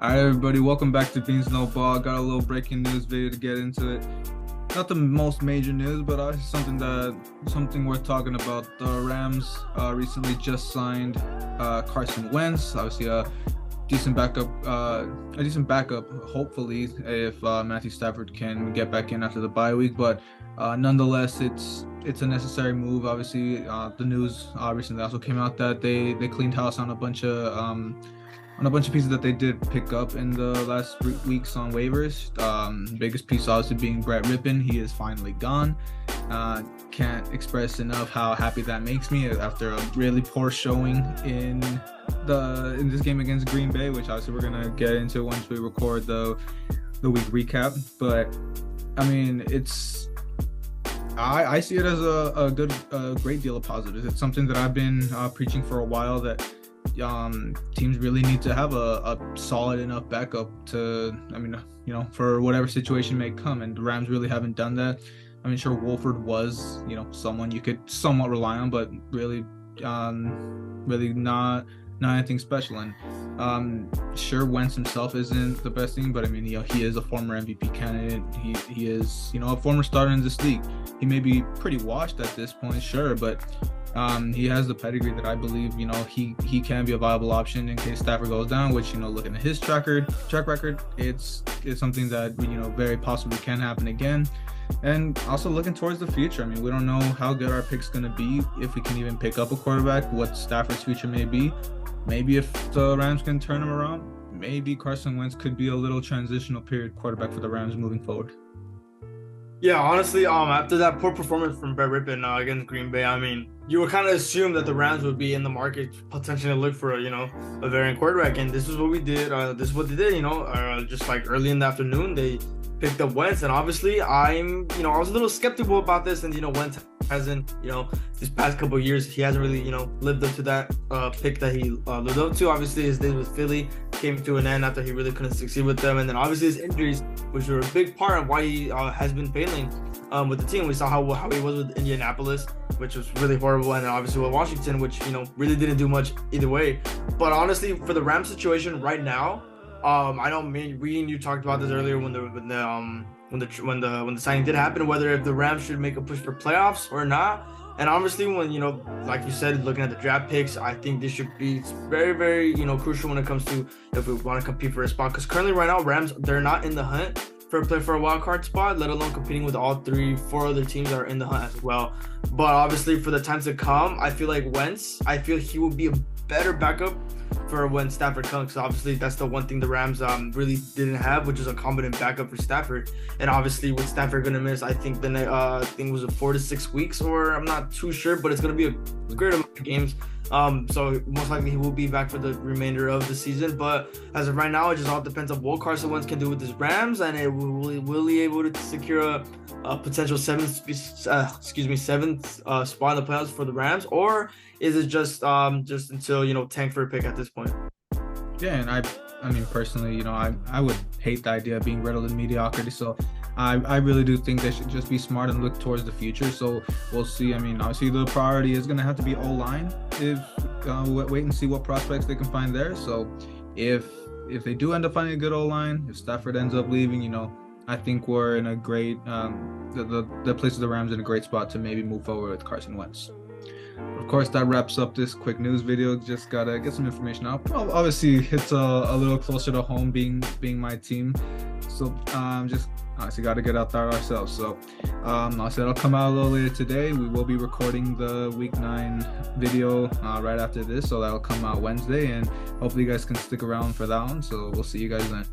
All right, everybody, welcome back to Beans No Ball. Got a little breaking news video to get into it. Not the most major news, but something worth talking about. The Rams recently just signed Carson Wentz. Obviously, a decent backup. Hopefully, if Matthew Stafford can get back in after the bye week. But nonetheless, it's a necessary move. Obviously, the news recently also came out that they cleaned house on a bunch of pieces that they did pick up in the last weeks on waivers. Biggest piece obviously being Brett Rippon. He is finally gone. Can't express enough how happy that makes me after a really poor showing in this game against Green Bay, which obviously we're gonna get into once we record the week recap. But I mean, I see it as a great deal of positives. It's something that I've been preaching for a while, that teams really need to have a solid enough backup for whatever situation may come, and the Rams really haven't done that. I mean, sure, Wolford was, someone you could somewhat rely on, but really not anything special. And sure, Wentz himself isn't the best thing, but I mean, he is a former MVP candidate. He is, a former starter in this league. He may be pretty washed at this point, sure, but he has the pedigree that I believe, he can be a viable option in case Stafford goes down, which, looking at his track record, it's something that, very possibly can happen again. And also looking towards the future. I mean, we don't know how good our pick's going to be, if we can even pick up a quarterback, what Stafford's future may be. Maybe if the Rams can turn him around, maybe Carson Wentz could be a little transitional period quarterback for the Rams moving forward. Yeah, honestly, after that poor performance from Brett Rippon against Green Bay, I mean, you would kind of assume that the Rams would be in the market potentially to look for a variant quarterback, and this is what we did. This is what they did. Just like early in the afternoon, they picked up Wentz, and obviously, I was a little skeptical about this, and Wentz hasn't, this past couple of years, he hasn't really, lived up to that pick that he lived up to. Obviously, his days with Philly came to an end after he really couldn't succeed with them, and then obviously his injuries, which were a big part of why he has been failing with the team. We saw how he was with Indianapolis, which was really horrible, and then obviously with Washington, which really didn't do much either way. But honestly, for the Rams situation right now, I know we and you talked about this earlier when the signing did happen, whether if the Rams should make a push for playoffs or not. And obviously, when like you said, looking at the draft picks, I think this should be very, very crucial when it comes to if we want to compete for a spot. Because currently, right now, Rams, they're not in the hunt for a wild card spot, let alone competing with all 4 other teams that are in the hunt as well. But obviously, for the times to come, I feel like Wentz, he will be a better backup for when Stafford comes. So obviously, that's the one thing the Rams really didn't have, which is a competent backup for Stafford. And obviously, with Stafford gonna miss, I think the thing was 4 to 6 weeks, or I'm not too sure, but it's gonna be a great amount of games. So most likely he will be back for the remainder of the season. But as of right now, it just all depends on what Carson Wentz can do with his Rams, and will he able to secure a potential seventh spot in the playoffs for the Rams, or is it just until tank for a pick at this point? Yeah, and I mean personally, I would hate the idea of being riddled in mediocrity. So I really do think they should just be smart and look towards the future. So we'll see. I mean, obviously the priority is going to have to be O-line. If wait and see what prospects they can find there. So if they do end up finding a good O-line, if Stafford ends up leaving, I think we're in a great the places the Rams in a great spot to maybe move forward with Carson Wentz. Of course, that wraps up this quick news video. Just gotta get some information out. Well, obviously, it's a little closer to home being my team. So just honestly got to get out there ourselves. So obviously that'll come out a little later today. We will be recording the Week 9 video right after this, so that'll come out Wednesday, and hopefully you guys can stick around for that one. So we'll see you guys then.